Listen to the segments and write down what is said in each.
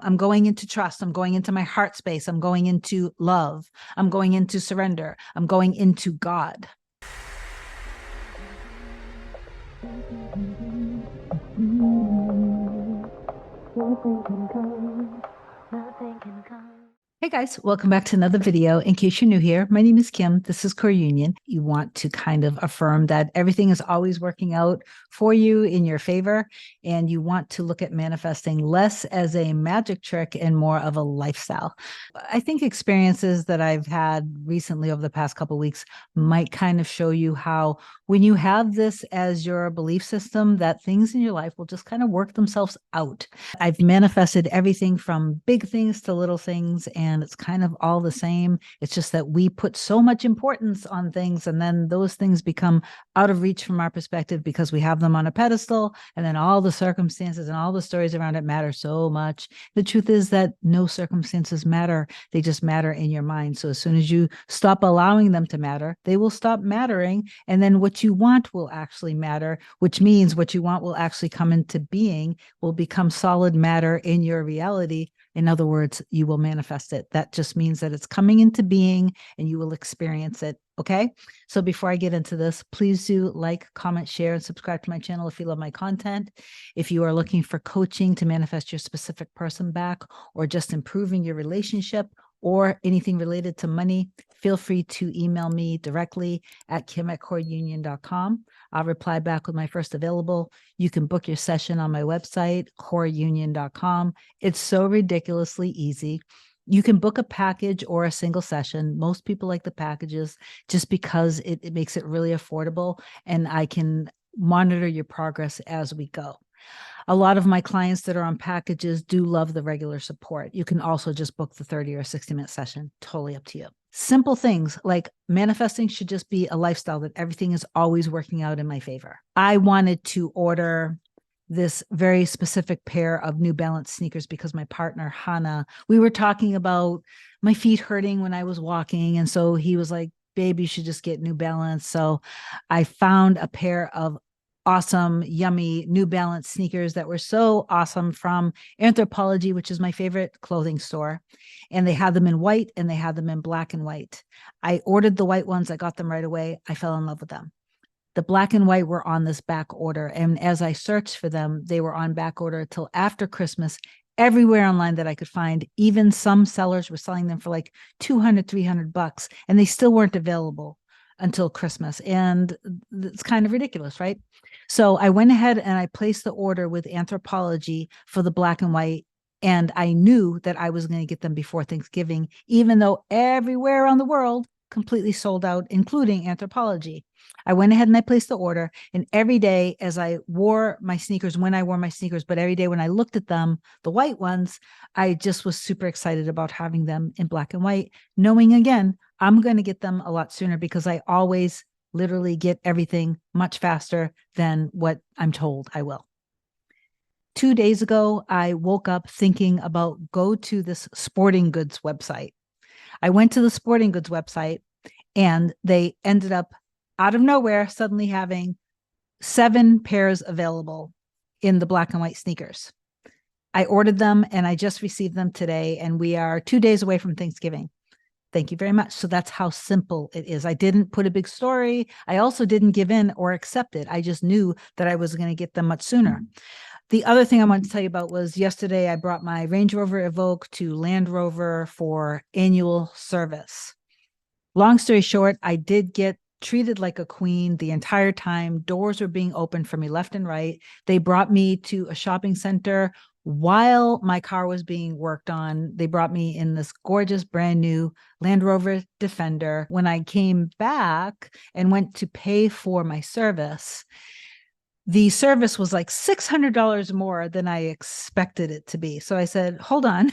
I'm going into trust. I'm going into my heart space. I'm going into love. I'm going into surrender. I'm going into God. Hey guys, welcome back to another video. In case you're new here, my name is Kim. This is Core Union. You want to kind of affirm that everything is always working out for you in your favor, and you want to look at manifesting less as a magic trick and more of a lifestyle. I think experiences that I've had recently over the past couple of weeks might kind of show you how when you have this as your belief system, that things in your life will just kind of work themselves out. I've manifested everything from big things to little things, and it's kind of all the same. It's just that we put so much importance on things, and then those things become out of reach from our perspective because we have them on a pedestal, and then all the circumstances and all the stories around it matter so much. The truth is that no circumstances matter. They just matter in your mind. So as soon as you stop allowing them to matter, they will stop mattering. And then what you want will actually matter, which means what you want will actually come into being, will become solid matter in your reality. In other words, you will manifest it. That just means that it's coming into being and you will experience it. Okay. So before I get into this, please do like, comment, share, and subscribe to my channel if you love my content. If you are looking for coaching to manifest your specific person back, or just improving your relationship, or anything related to money, feel free to email me directly at kim@coreunion.com. I'll reply back with my first available. You can book your session on my website, coreunion.com. It's so ridiculously easy. You can book a package or a single session. Most people like the packages just because it makes it really affordable, and I can monitor your progress as we go. A lot of my clients that are on packages do love the regular support. You can also just book the 30 or 60-minute session. Totally up to you. Simple things like manifesting should just be a lifestyle that everything is always working out in my favor. I wanted to order this very specific pair of New Balance sneakers because my partner, Hannah, we were talking about my feet hurting when I was walking. And so he was like, babe, you should just get New Balance. So I found a pair of awesome, yummy New Balance sneakers that were so awesome from Anthropologie, which is my favorite clothing store. And they had them in white and they had them in black and white. I ordered the white ones. I got them right away. I fell in love with them. The black and white were on this back order. And as I searched for them, they were on back order till after Christmas. Everywhere online that I could find, even some sellers were selling them for like $200, $300, and they still weren't available until Christmas. And it's kind of ridiculous, right? So I went ahead and I placed the order with Anthropologie for the black and white. And I knew that I was going to get them before Thanksgiving, even though everywhere around the world completely sold out, including Anthropologie. I went ahead and I placed the order, and every day as I wore my sneakers, but every day when I looked at them, the white ones, I just was super excited about having them in black and white, knowing again, I'm going to get them a lot sooner because I always literally get everything much faster than what I'm told I will. 2 days ago, I woke up thinking about go to this sporting goods website. I went to the sporting goods website and they ended up out of nowhere suddenly having 7 pairs available in the black and white sneakers. I ordered them and I just received them today, and we are 2 days away from Thanksgiving. Thank you very much. So that's how simple it is. I didn't put a big story. I also didn't give in or accept it. I just knew that I was going to get them much sooner. The other thing I wanted to tell you about was yesterday I brought my Range Rover Evoque to Land Rover for annual service. Long story short, I did get treated like a queen the entire time. Doors were being opened for me left and right. They brought me to a shopping center while my car was being worked on. They brought me in this gorgeous brand new Land Rover Defender. When I came back and went to pay for my service, the service was like $600 more than I expected it to be. So I said, hold on.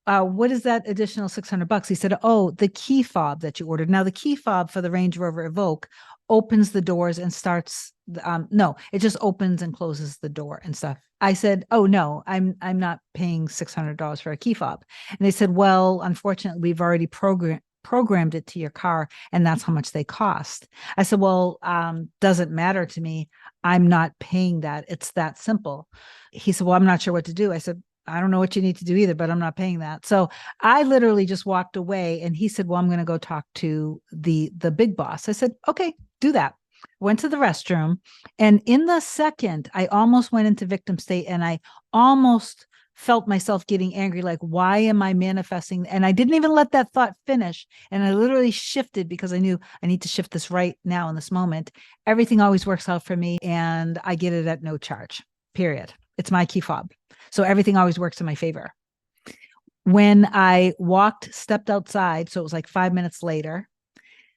What is that additional $600? He said, oh, the key fob that you ordered. Now the key fob for the Range Rover Evoque opens the doors and starts. No, it just opens and closes the door and stuff. I said, oh no, I'm not paying $600 for a key fob. And they said, well, unfortunately, we've already programmed it to your car, and that's how much they cost. I said, well, doesn't matter to me. I'm not paying that. It's that simple. He said, well, I'm not sure what to do. I said, I don't know what you need to do either, but I'm not paying that. So I literally just walked away, and he said, well, I'm going to go talk to the big boss. I said, okay, do that. Went to the restroom, and in the second, I almost went into victim state, and I almost felt myself getting angry, like, why am I manifesting? And I didn't even let that thought finish. And I literally shifted because I knew I need to shift this right now in this moment. Everything always works out for me, and I get it at no charge, period. It's my key fob. So everything always works in my favor. When I stepped outside, so it was like 5 minutes later,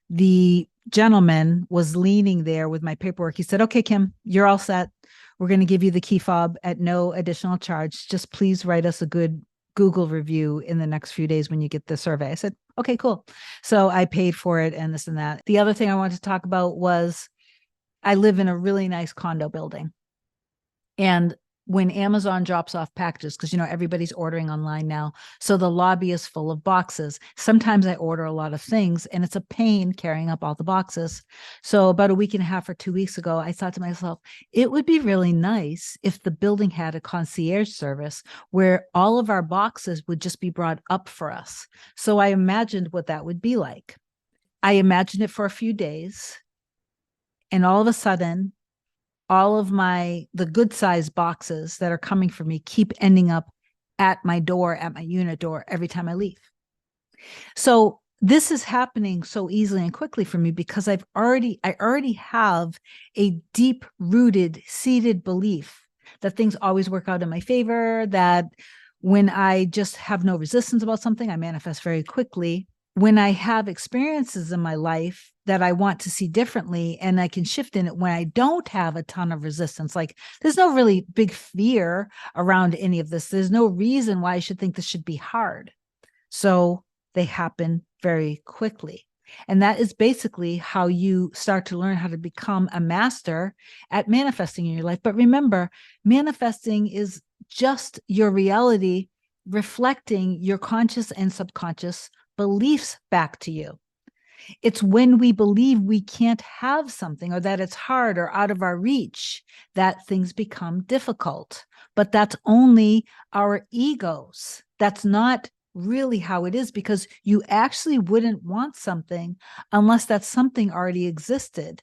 the gentleman was leaning there with my paperwork. He said, okay, Kim, you're all set. We're going to give you the key fob at no additional charge. Just please write us a good Google review in the next few days when you get the survey. I said, okay, cool. So I paid for it and this and that. The other thing I wanted to talk about was I live in a really nice condo building. And when Amazon drops off packages, because, everybody's ordering online now, so the lobby is full of boxes. Sometimes I order a lot of things, and it's a pain carrying up all the boxes. So about a week and a half or 2 weeks ago, I thought to myself, it would be really nice if the building had a concierge service where all of our boxes would just be brought up for us. So I imagined what that would be like. I imagined it for a few days, and all of a sudden, all of the good sized boxes that are coming for me keep ending up at my door, at my unit door, every time I leave. So this is happening so easily and quickly for me because I already have a deep rooted, seated belief that things always work out in my favor, that when I just have no resistance about something, I manifest very quickly. When I have experiences in my life that I want to see differently, and I can shift in it when I don't have a ton of resistance, like there's no really big fear around any of this. There's no reason why I should think this should be hard. So they happen very quickly. And that is basically how you start to learn how to become a master at manifesting in your life. But remember, manifesting is just your reality reflecting your conscious and subconscious beliefs back to you. It's when we believe we can't have something, or that it's hard or out of our reach, that things become difficult. But that's only our egos. That's not really how it is, because you actually wouldn't want something unless that something already existed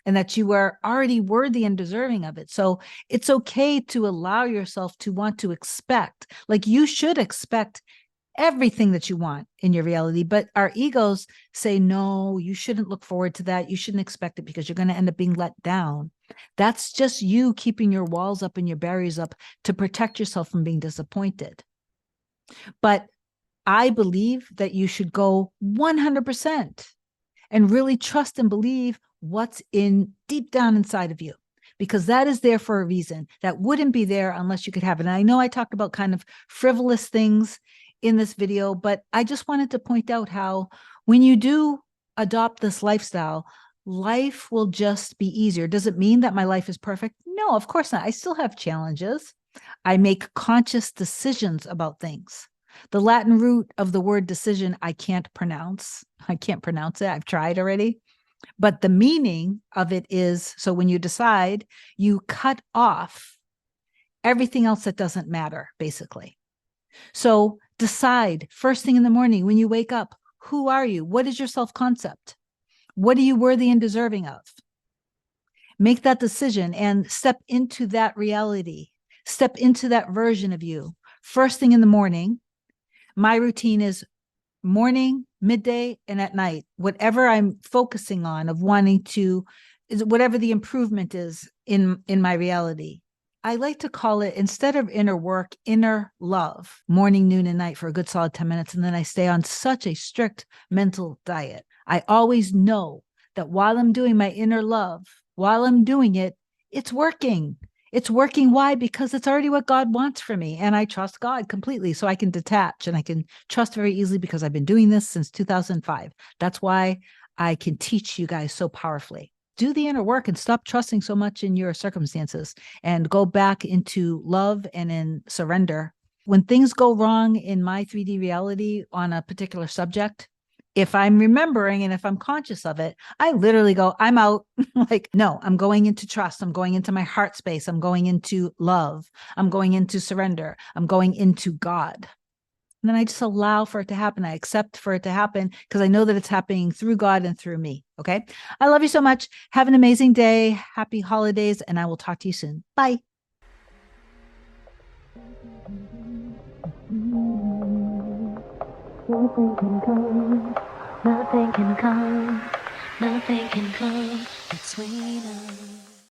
and that you were already worthy and deserving of it. So it's okay to allow yourself to want to expect, like you should expect everything that you want in your reality. But our egos say, no, you shouldn't look forward to that. You shouldn't expect it because you're going to end up being let down. That's just you keeping your walls up and your barriers up to protect yourself from being disappointed. But I believe that you should go 100% and really trust and believe what's in deep down inside of you, because that is there for a reason. That wouldn't be there unless you could have it. And I know I talked about kind of frivolous things in this video, but I just wanted to point out how when you do adopt this lifestyle, life will just be easier. Does it mean that my life is perfect? No, of course not. I still have challenges. I make conscious decisions about things. The Latin root of the word decision, I can't pronounce. I can't pronounce it. I've tried already. But the meaning of it is, so when you decide, you cut off everything else that doesn't matter, basically. So decide first thing in the morning when you wake up, who are you? What is your self-concept? What are you worthy and deserving of? Make that decision and step into that reality. Step into that version of you. First thing in the morning, my routine is morning, midday, and at night. Whatever I'm focusing on of wanting to, is whatever the improvement is in my reality. I like to call it, instead of inner work, inner love, morning, noon, and night for a good solid 10 minutes. And then I stay on such a strict mental diet. I always know that while I'm doing my inner love, while I'm doing it, it's working. It's working. Why? Because it's already what God wants for me. And I trust God completely. So I can detach and I can trust very easily because I've been doing this since 2005. That's why I can teach you guys so powerfully. Do the inner work and stop trusting so much in your circumstances and go back into love and in surrender. When things go wrong in my 3D reality on a particular subject, if I'm remembering and if I'm conscious of it, I literally go, I'm out. Like, no, I'm going into trust. I'm going into my heart space. I'm going into love. I'm going into surrender. I'm going into God. And then I just allow for it to happen. I accept for it to happen because I know that it's happening through God and through me. Okay. I love you so much. Have an amazing day. Happy holidays. And I will talk to you soon. Bye. Nothing can come, nothing can come, nothing can come between us.